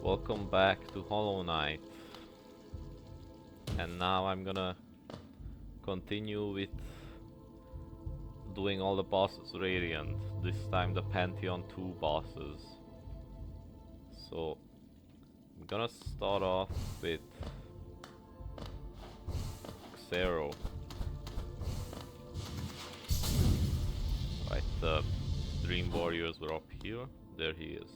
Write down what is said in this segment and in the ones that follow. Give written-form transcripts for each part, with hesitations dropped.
Welcome back to Hollow Knight. And now I'm gonna continue with doing all the bosses Radiant. This time the Pantheon 2 bosses. So I'm gonna start off with Xero. Right, the Dream Warriors were up here. There he is.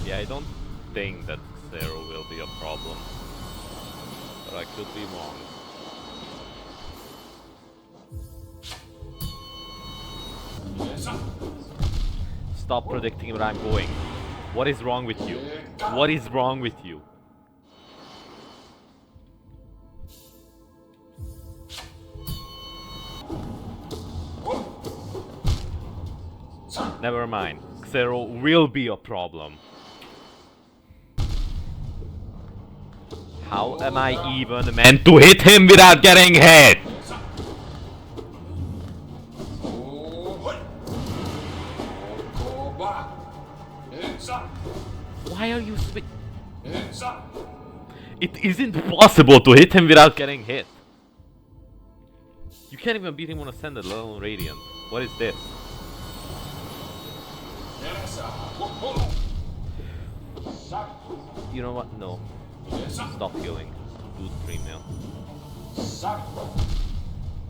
Yeah, I don't think that Xero will be a problem, but I could be wrong. Stop predicting where I'm going. What is wrong with you? What is wrong with you? Never mind. Xero will be a problem. How am I even meant to hit him without getting hit? Why are you It isn't possible to hit him without getting hit. You can't even beat him on Ascended, let alone Radiant. What is this? You know what? No. Stop healing. Do 3 mil.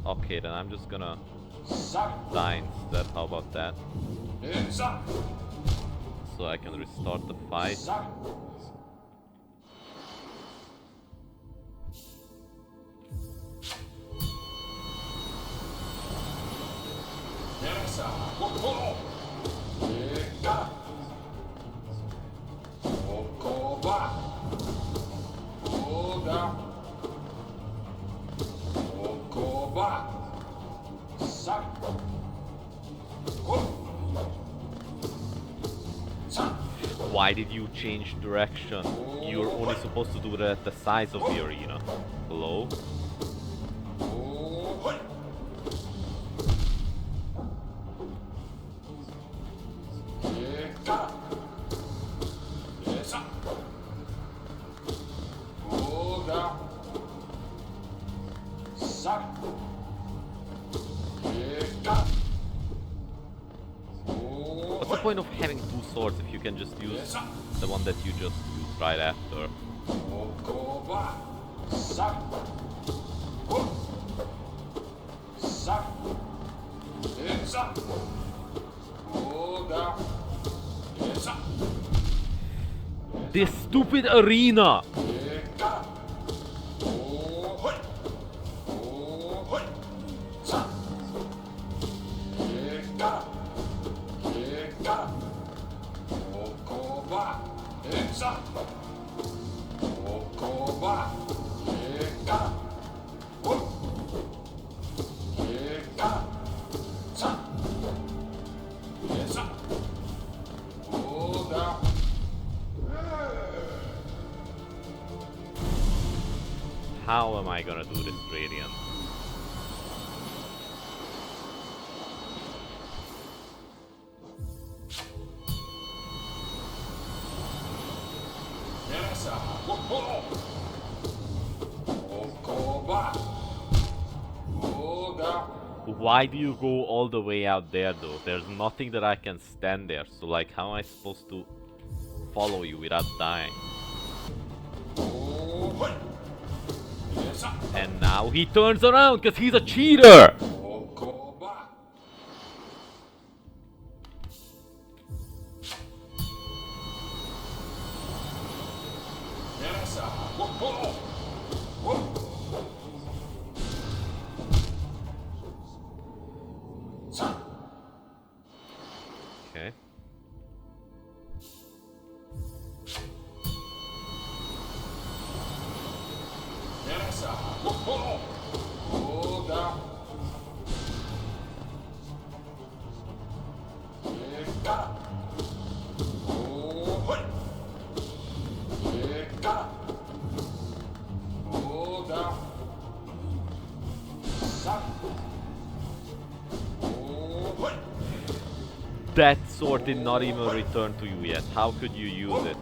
Okay, then I'm just gonna die instead. How about that? So I can restart the fight. Why did you change direction? You're only supposed to do it at the size of the arena. Hello? What's the point of having 2 swords if you can just use the one that you just used right after? This stupid arena! How am I gonna do this, Radiant? Why do you go all the way out there though? There's nothing that I can stand there, so like how am I supposed to follow you without dying? And now he turns around because he's a cheater! That sword did not even return to you yet. How could you use it?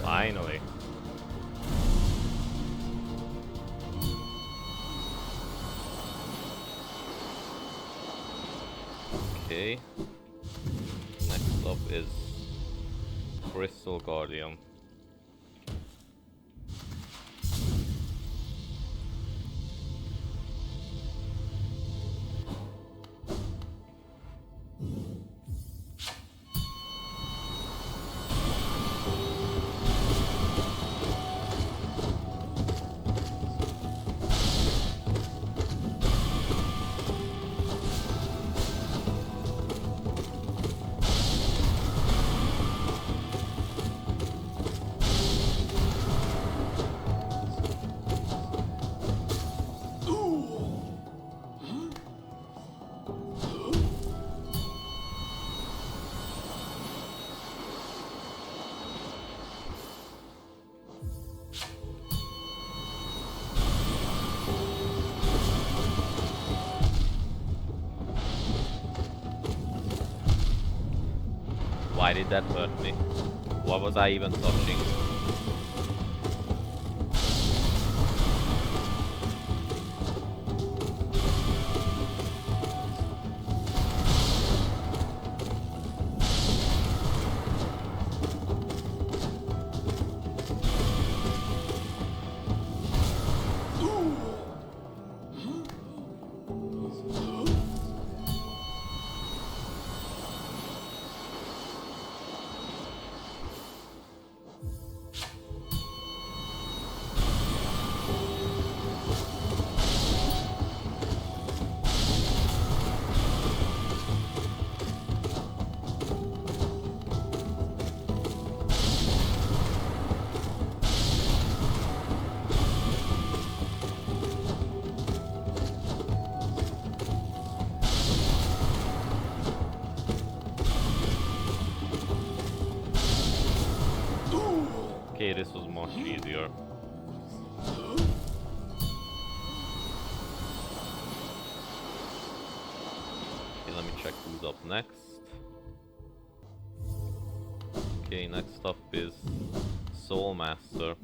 Finally. Okay. Next up is Crystal Guardian. Why did that hurt me? What was I even touching? Okay, this was much easier. Okay, let me check who's up next. Okay, next up is Soul Master.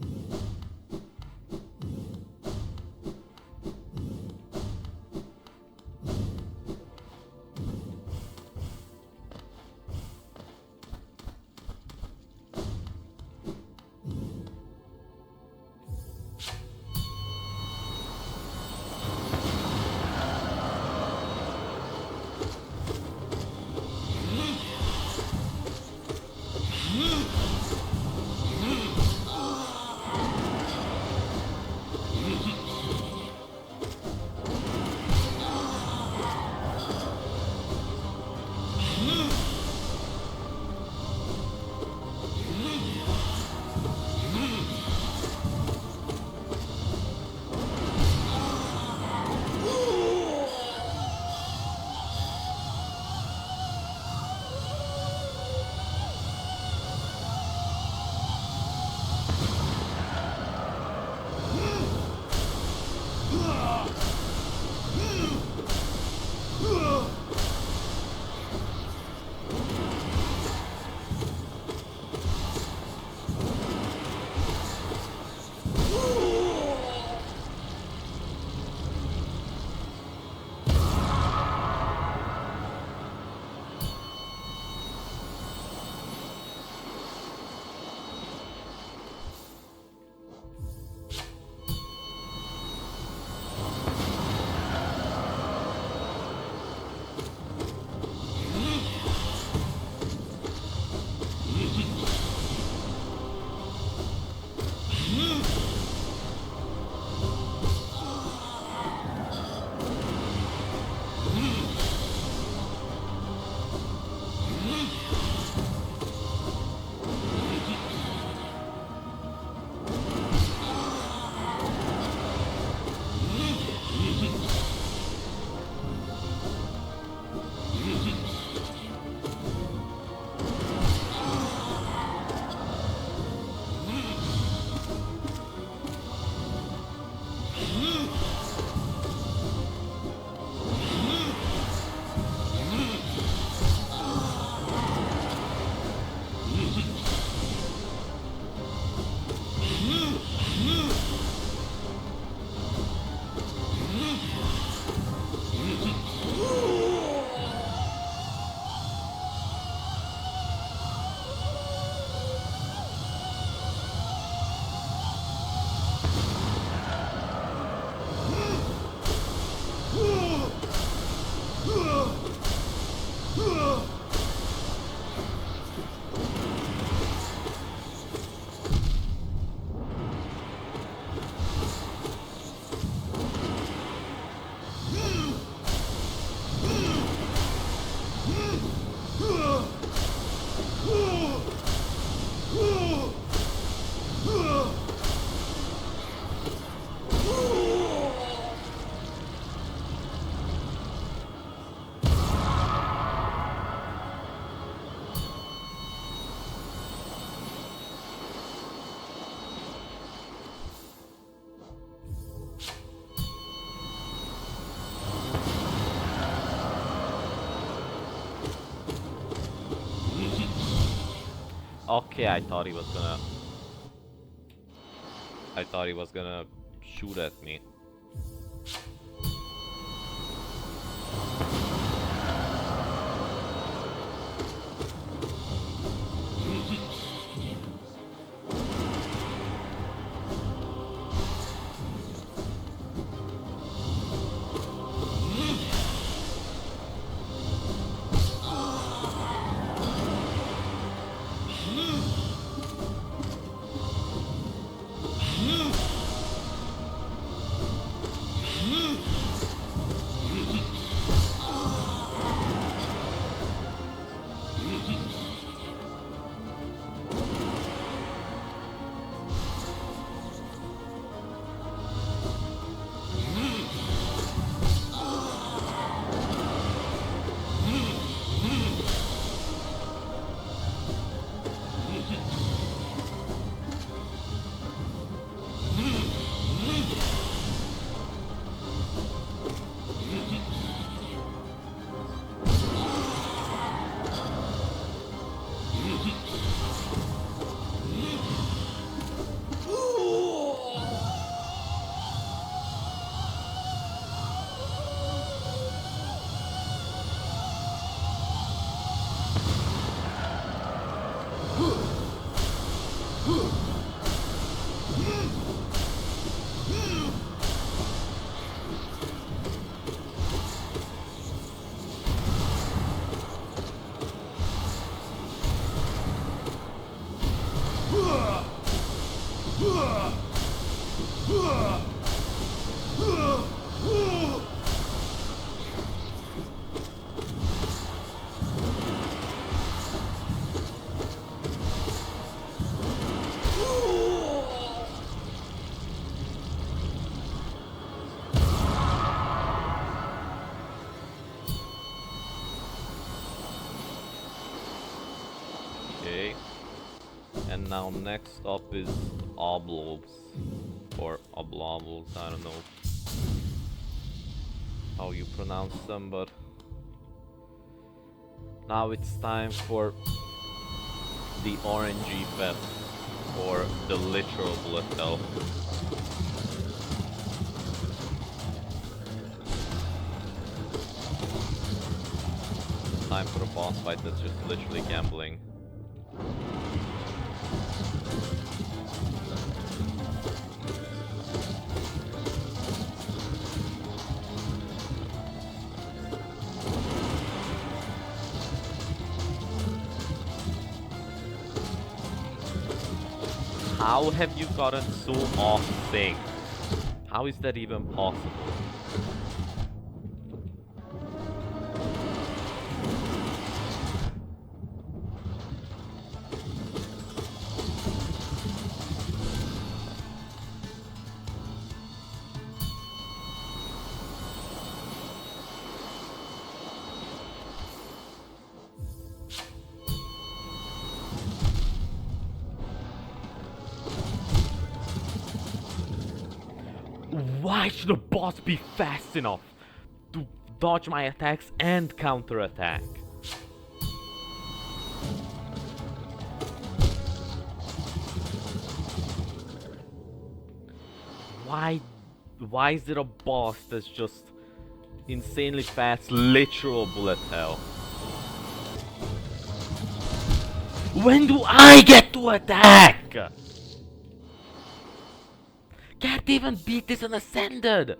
Okay, I thought he was gonna... I thought he was gonna shoot at me. Okay. And now next up is oblobs. Or oblobs, I don't know. how you pronounce them, but now it's time for the RNG fest, or the literal bullet hell. Time for a boss fight that's just literally gambling. How have you gotten so off sync? How is that even possible? Why should a boss be fast enough to dodge my attacks and counterattack? Why is there a boss that's just insanely fast, literal bullet hell? When do I get to attack? Can't even beat this on Ascended!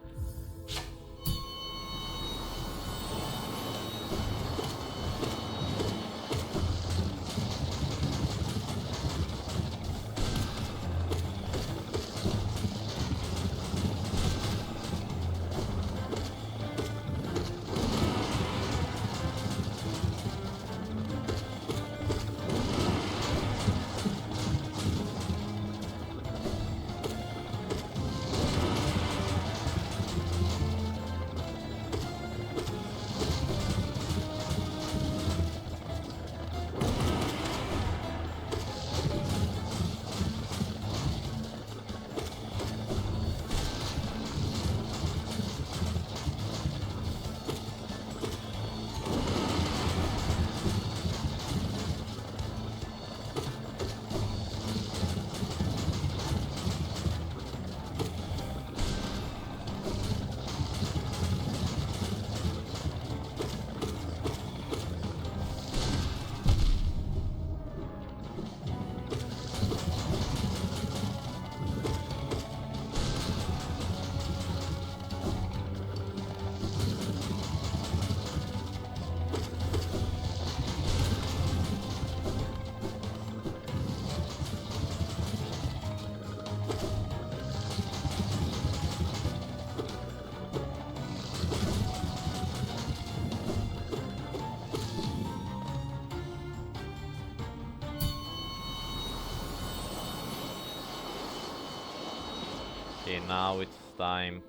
Okay, now it's time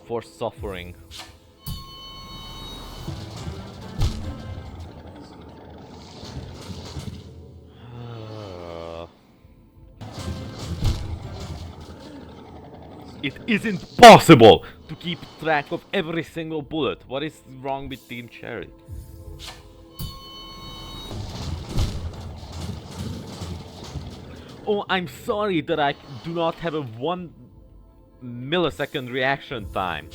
for suffering. It isn't possible to keep track of every single bullet. What is wrong with Team Cherry? Oh, I'm sorry that I do not have a 1 millisecond reaction time.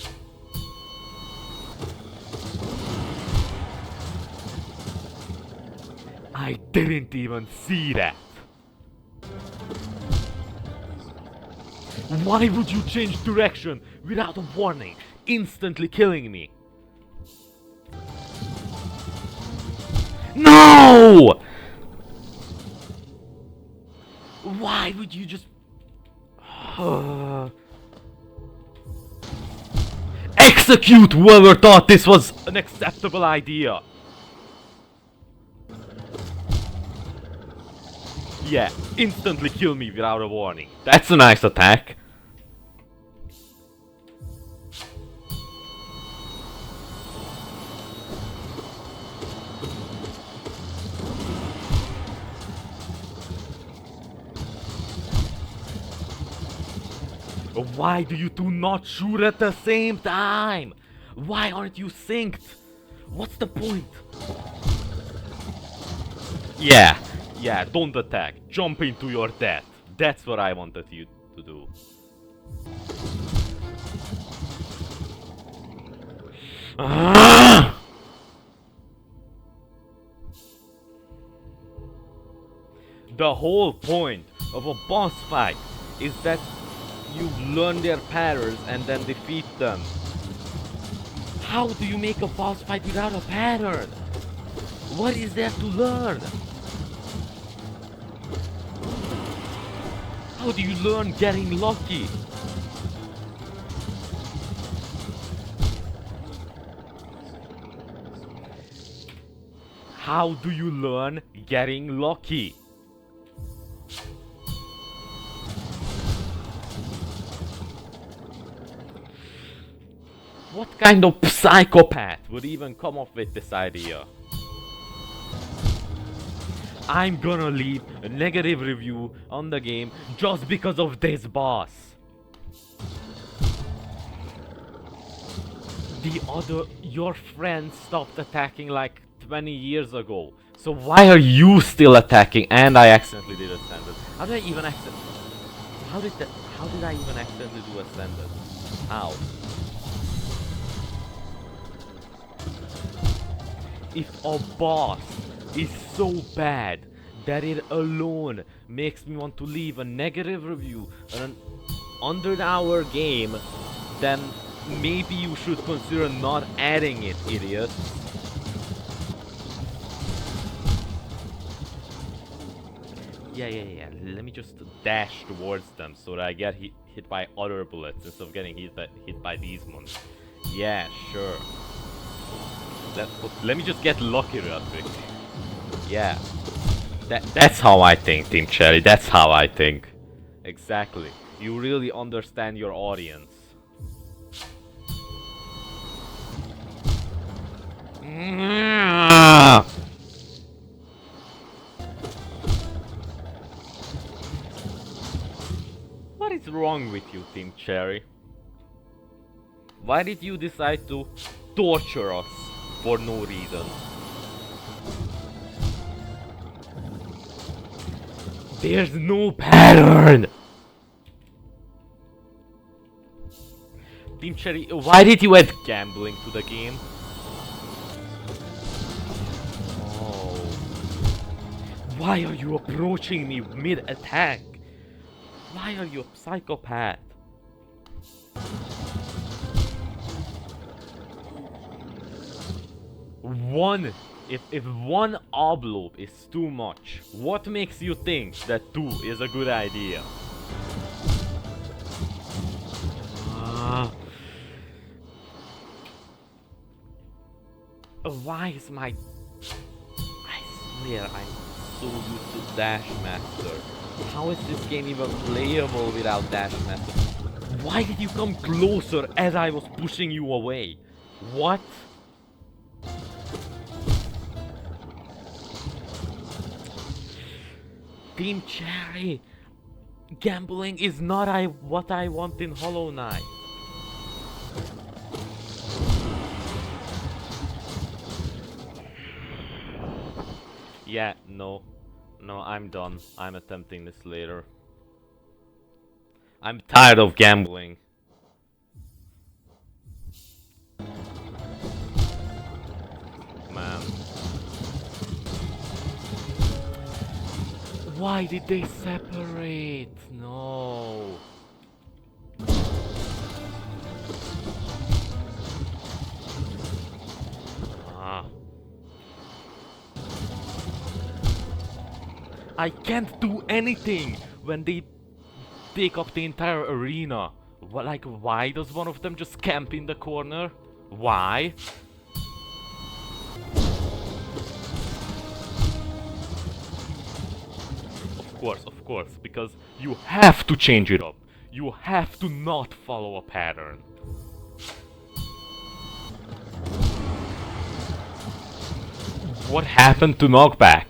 I didn't even see that. Why would you change direction without a warning, instantly killing me? No! Why would you just... Execute whoever thought this was an acceptable idea! Yeah, instantly kill me without a warning. That's a nice attack. Why do you two not shoot at the same time? Why aren't you synced? What's the point? Yeah, don't attack. Jump into your death. That's what I wanted you to do. Ah! The whole point of a boss fight is that you learn their patterns and then defeat them. How do you make a boss fight without a pattern? What is there to learn? How do you learn getting lucky? How do you learn getting lucky? What kind of psychopath would even come up with this idea? I'm gonna leave a negative review on the game just because of this boss. Your friends stopped attacking like 20 years ago. So why are you still attacking? And I accidentally did Ascended. How did I even how did I even accidentally do Ascended? How? If a boss is so bad that it alone makes me want to leave a negative review on an under-hour game, then maybe you should consider not adding it, idiot. Yeah. Let me just dash towards them so that I get hit by other bullets instead of getting hit by these ones. Yeah, sure. Let me just get lucky real quick. Yeah. That's how I think, Team Cherry. That's how I think. Exactly. You really understand your audience. What is wrong with you, Team Cherry? Why did you decide to torture us for no reason? There's no pattern! Team Cherry, why did you add gambling to the game? Oh. Why are you approaching me mid-attack? Why are you a psychopath? If one oblobe is too much, what makes you think that 2 is a good idea? Why is my... I swear I'm so used to Dash Master. How is this game even playable without Dash Master? Why did you come closer as I was pushing you away? What? Team Cherry, gambling is not what I want in Hollow Knight. Yeah, no, I'm done. I'm attempting this later. I'm tired of gambling. Man. Why did they separate? No. I can't do anything when they take up the entire arena. Like, why does one of them just camp in the corner? Why? Of course, because you have to change it up. You have to not follow a pattern. What happened to knockback?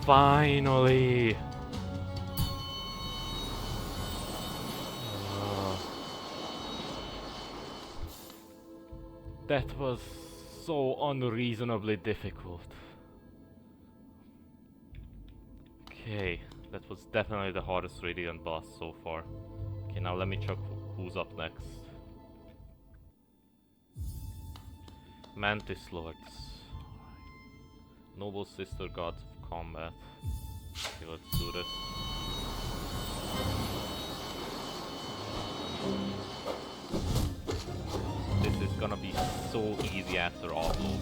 Finally! That was so unreasonably difficult. Okay, that was definitely the hardest Radiant boss so far. Okay, now let me check who's up next. Mantis Lords. Noble Sister Gods of Combat. Okay, let's do this. This is gonna be so easy after offload.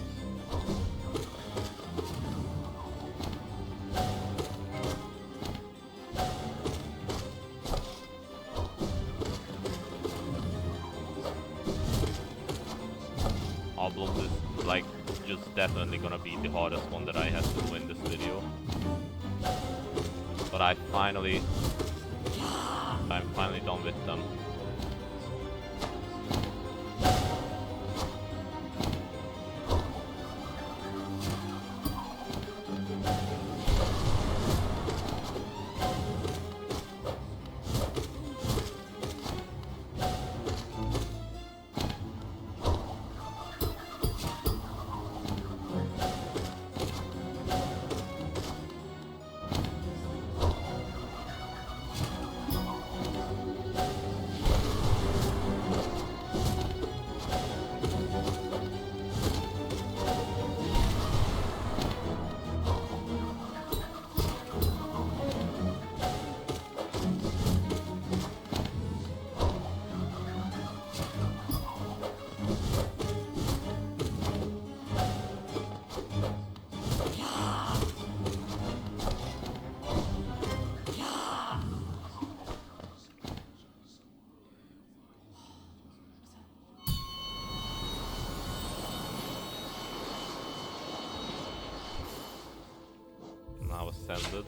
Offload is like just definitely gonna be the hardest one that I have to do in this video. But I'm finally done with them. Now ascended.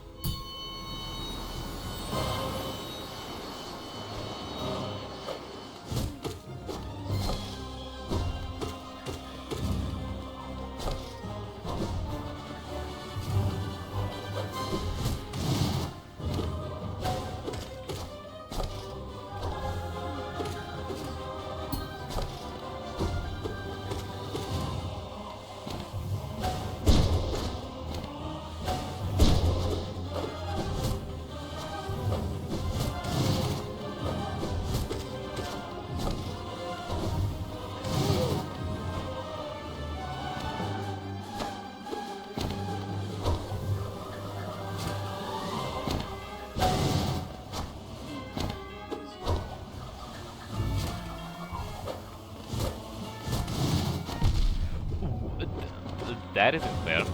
That isn't fair.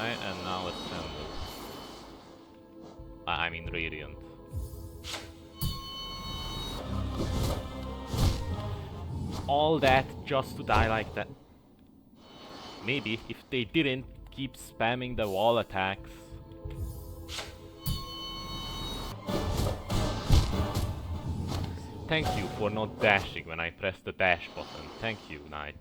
And now ascended. I mean radiant. All that just to die like that. Maybe if they didn't keep spamming the wall attacks. Thank you for not dashing when I pressed the dash button. Thank you, knight.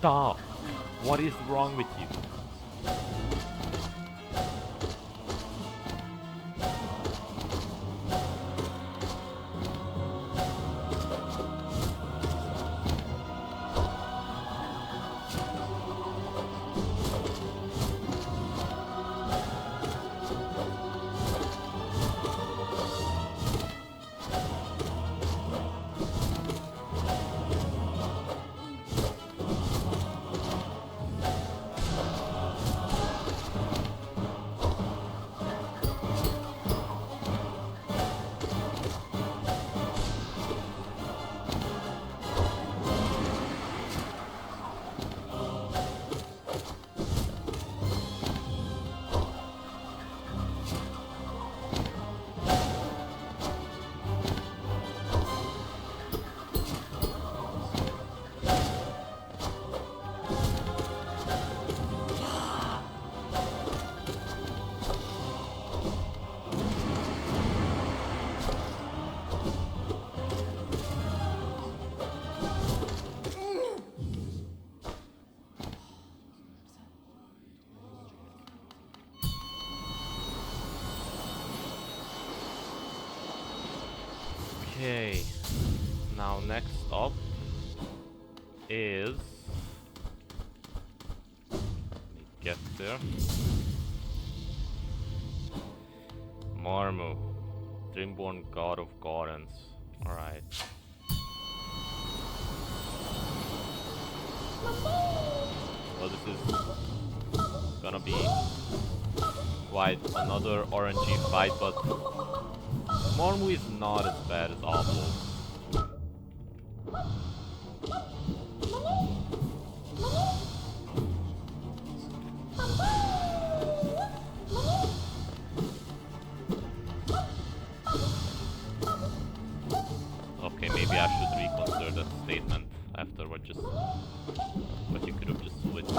Stop! What is wrong with you? Okay, now next up is... let me get there. Marmu, Dreamborn God of Gardens. Alright. Well, this is gonna be quite another RNG fight, but Marmu is not as bad as Oblo. Okay, maybe I should reconsider that statement after what you could have just switched.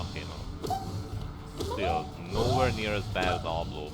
Okay, no. Still, no nowhere near as bad as Oblo.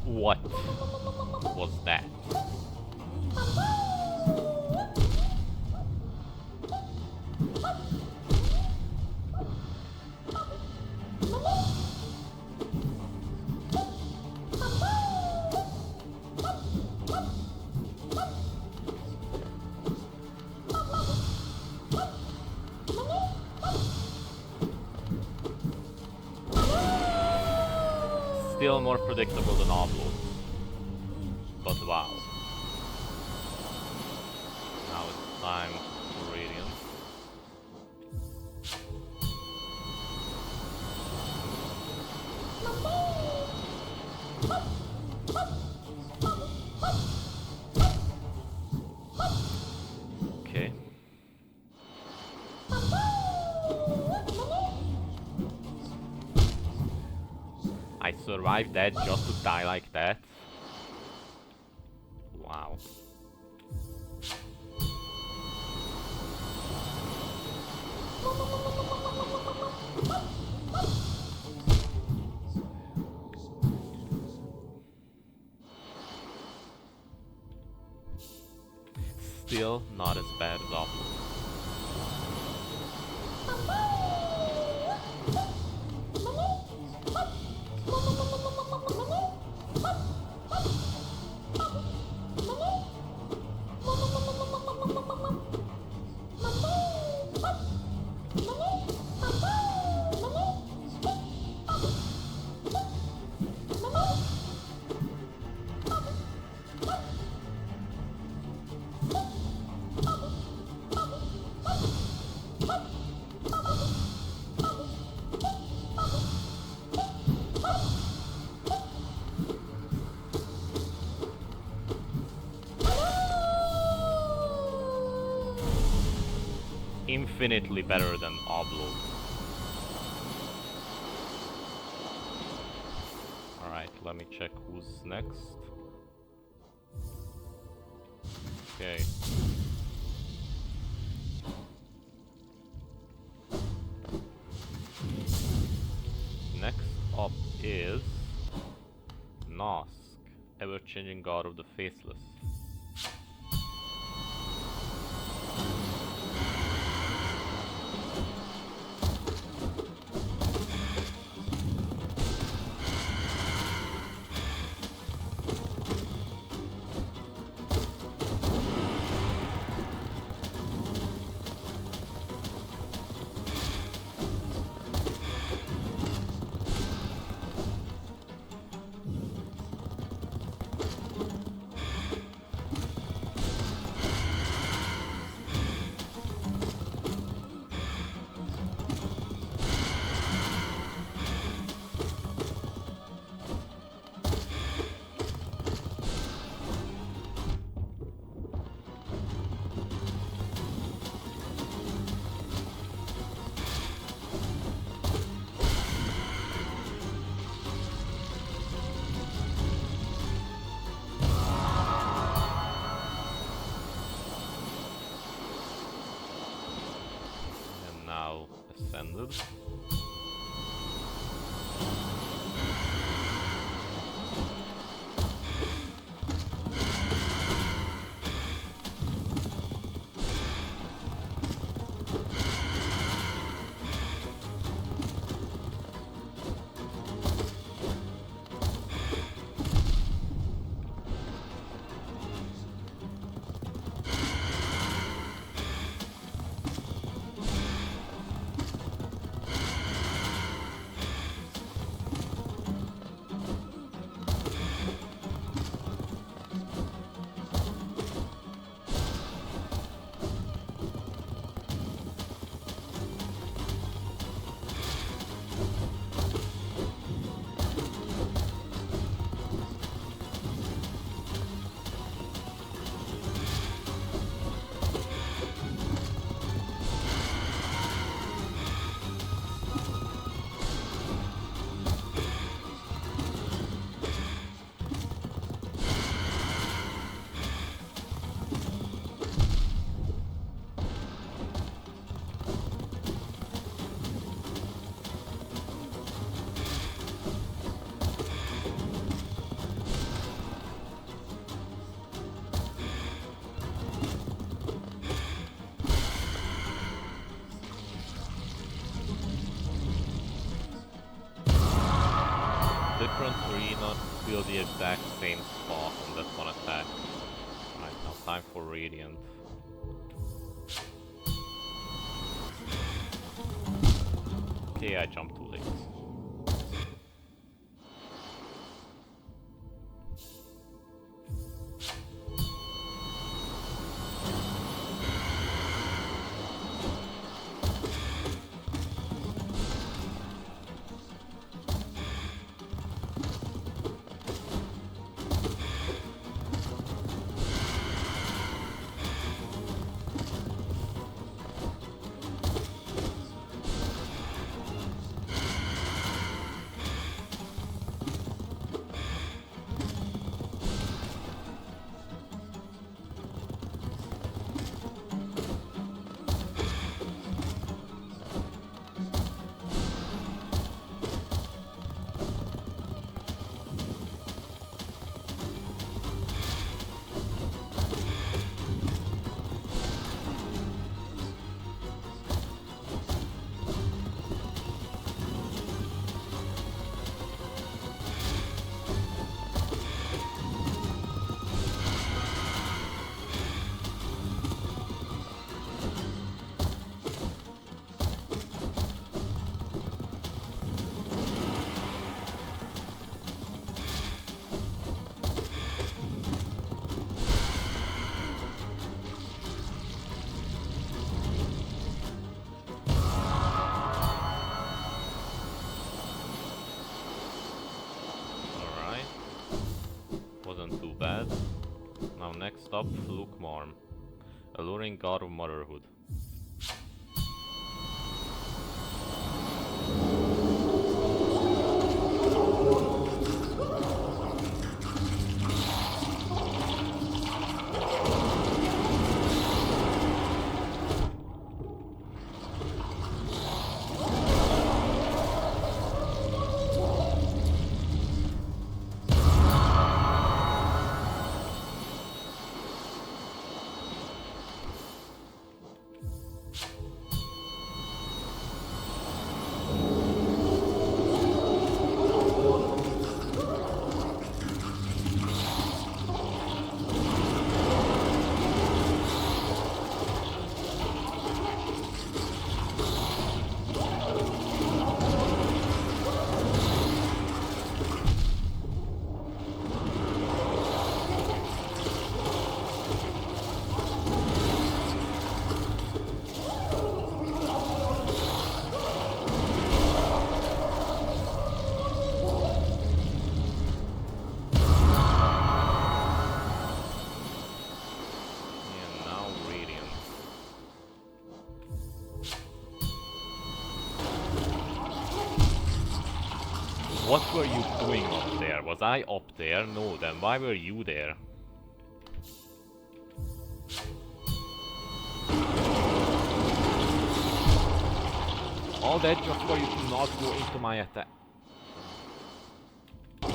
What was that? Still more predictable than Oblo. But wow. Now it's time for Radiant. Okay. I survived that just to die like that. Wow. Still not as bad as Oblo. Infinitely better than Oblo. Alright, let me check who's next. Okay. Next up is Nosk, ever-changing god of the faceless. Now ascended. different arena, still the exact same spot on that one attack. Right, now time for Radiant. Okay, I jumped too late. Wasn't too bad. Now next up, Lukmarm, alluring god of motherhood. What were you doing up there? Was I up there? No, then why were you there? All that just for you to not go into my attack. Of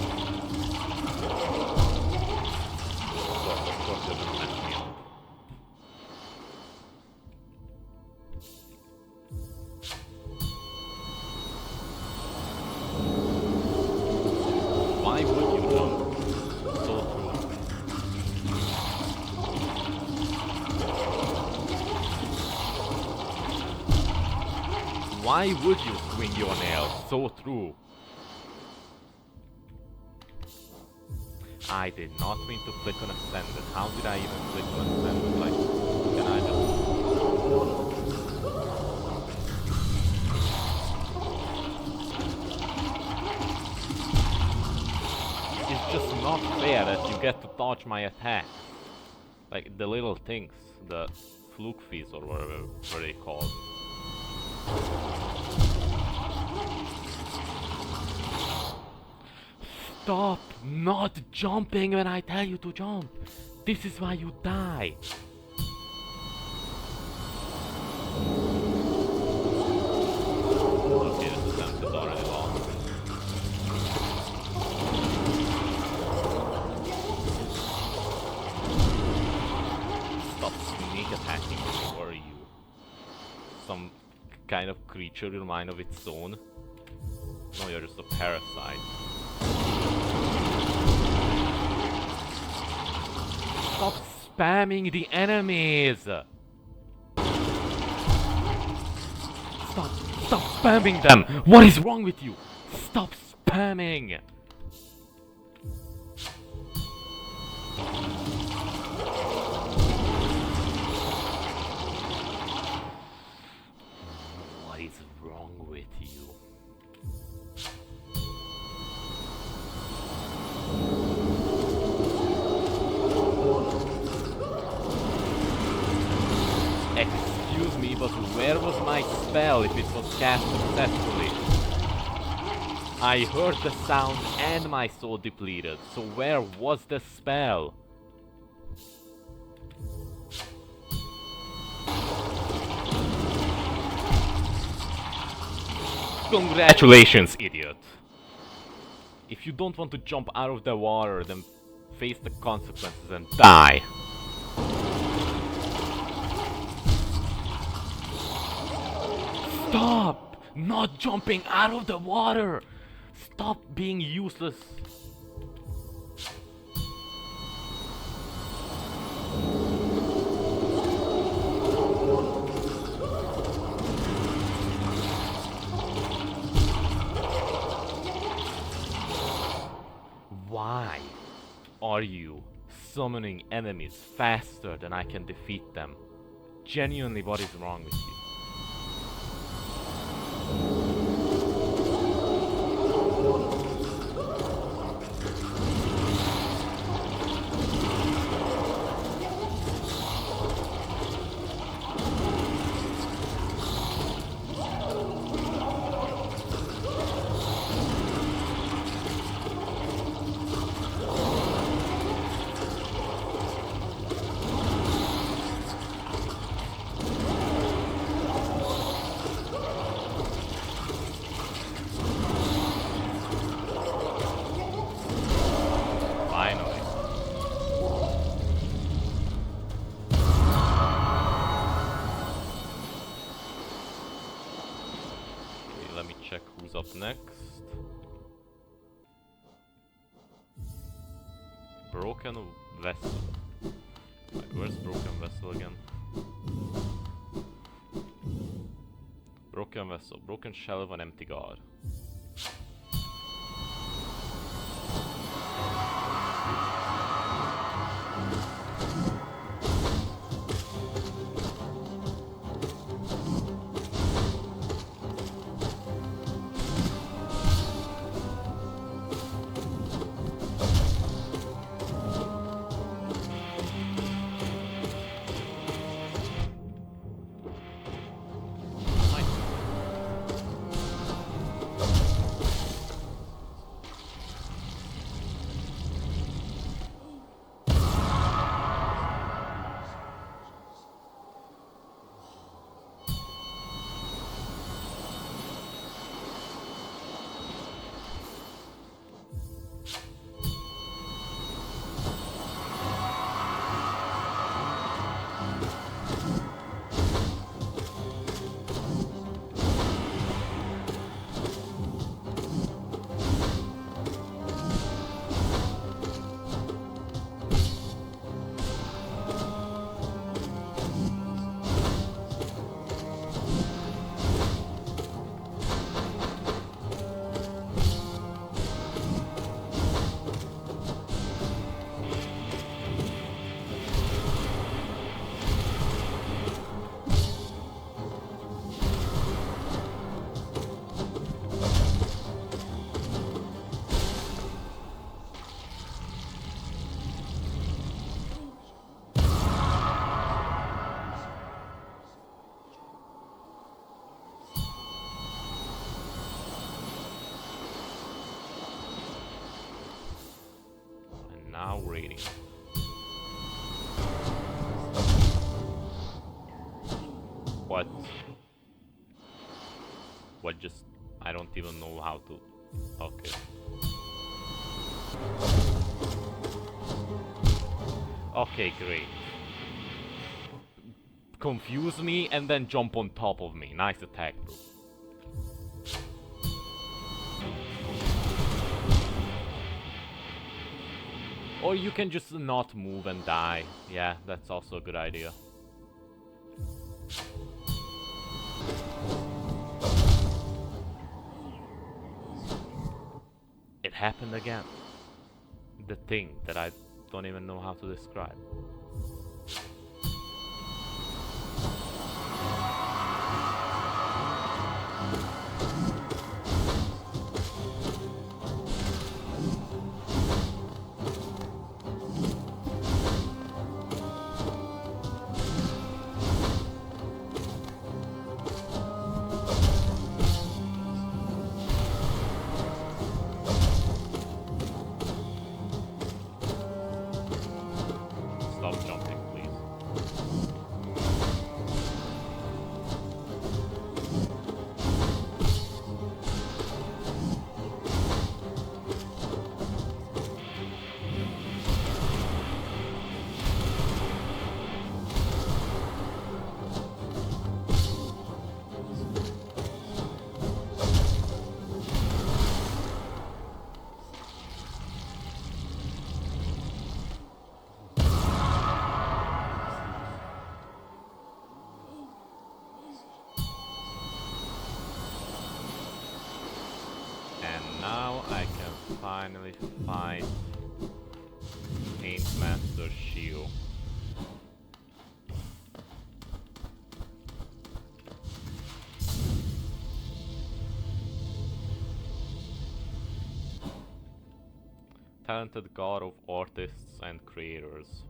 course, you're gonna mess me up. Why would you jump so through? Why would you swing your nail so through? I did not mean to click on Ascended. How did I even click on Ascended? Like, can I just... It's just not fair that you get to dodge my attacks. Like, the little things, the fluke fees or whatever they called. Stop not jumping when I tell you to jump. This is why you die. Okay, this attempt is already lost. Stop sneak attacking me, who are you? Some kind of creature in mind of its own? No, you're just a parasite. Stop spamming the enemies! Stop spamming them! What is wrong with you? Stop spamming! What is wrong with you? Excuse me, but where was my spell if it was cast successfully? I heard the sound and my soul depleted, so where was the spell? Congratulations, idiot! If you don't want to jump out of the water, then face the consequences and die. Stop! Not jumping out of the water! Stop being useless. Why are you summoning enemies faster than I can defeat them? Genuinely, what is wrong with you? Let me check who's up next. Broken Vessel. Wait, where's Broken Vessel again? Broken Vessel. Broken Shell of an Empty God. Now rating. What? What just... I don't even know how to... Okay. Okay, great. Confuse me and then jump on top of me. Nice attack, bro. Or you can just not move and die. Yeah, that's also a good idea. It happened again. The thing that I don't even know how to describe. Stop jumping, please. And now I can finally find Paint Master Shield. Talented god of artists and creators.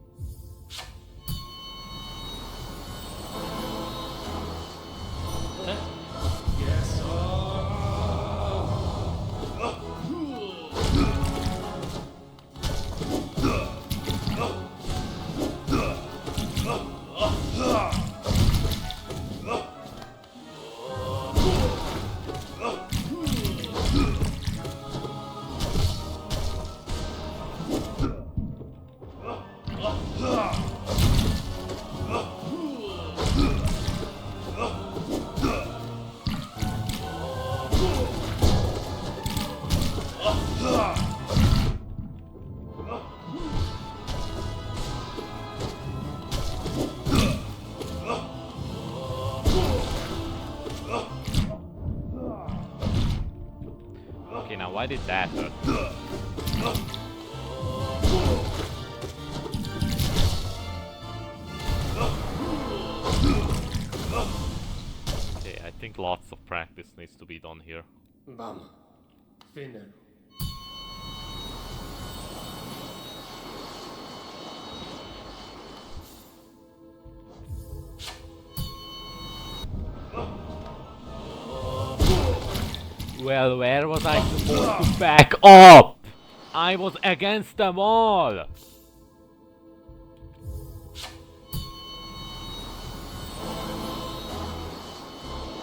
Yes, Okay, now why did that hurt? Okay, I think lots of practice needs to be done here. Bam. Finner. Well, where was I supposed to back up? I was against them all!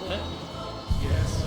Yes,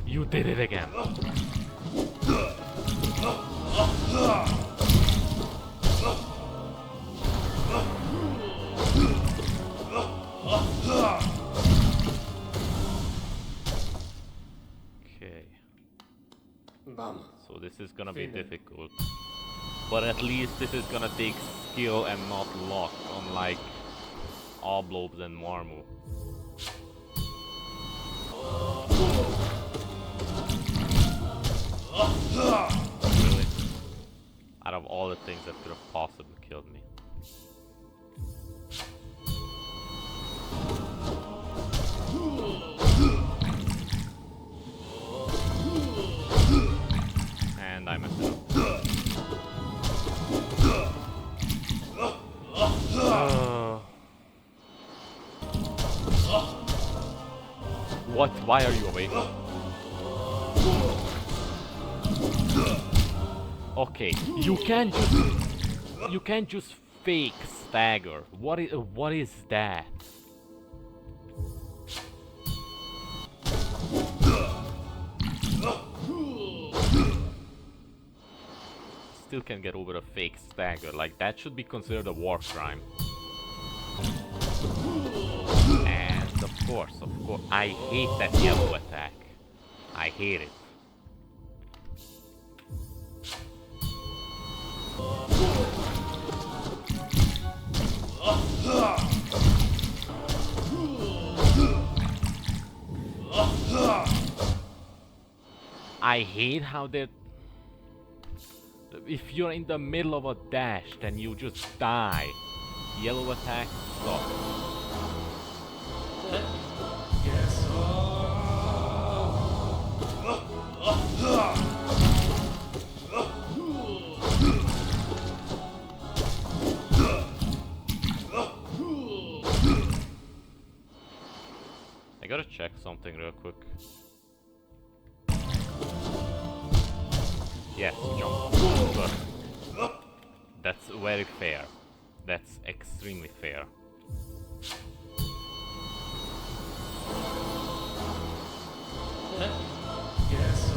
You did it again. Okay. Bam. So this is gonna be difficult. But at least this is gonna take skill and not luck, unlike blobs and Marmu. Really? Out of all the things that could have possibly killed me. And I messed it up. What? Why are you awake? Okay, you can't just fake stagger. What is that? Still can't get over a fake stagger. Like, that should be considered a war crime. And of course, I hate that yellow attack. I hate it. I hate how they're... If you're in the middle of a dash, then you just die. Yellow attack, stop. Yes. I gotta check something real quick. Yes, jump. Good. That's very fair. That's extremely fair. Yes.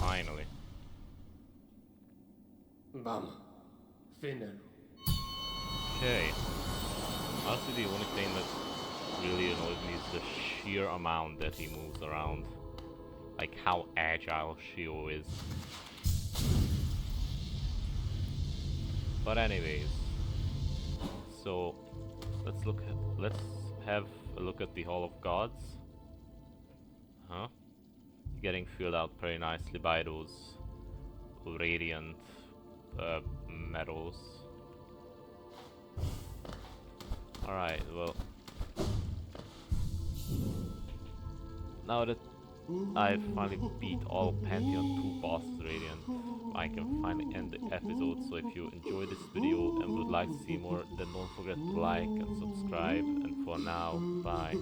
Finally. Bam. Finnen. Okay. Honestly, the only thing that really annoys me is the sheer amount that he moves around. Like how agile Shio is. But anyways, so let's have a look at the Hall of Gods. Huh? Getting filled out pretty nicely by those radiant metals. Alright, well, now that I've finally beat all Pantheon 2 bosses Radiant, I can finally end the episode. So if you enjoyed this video and would like to see more, then don't forget to like and subscribe. And for now, bye.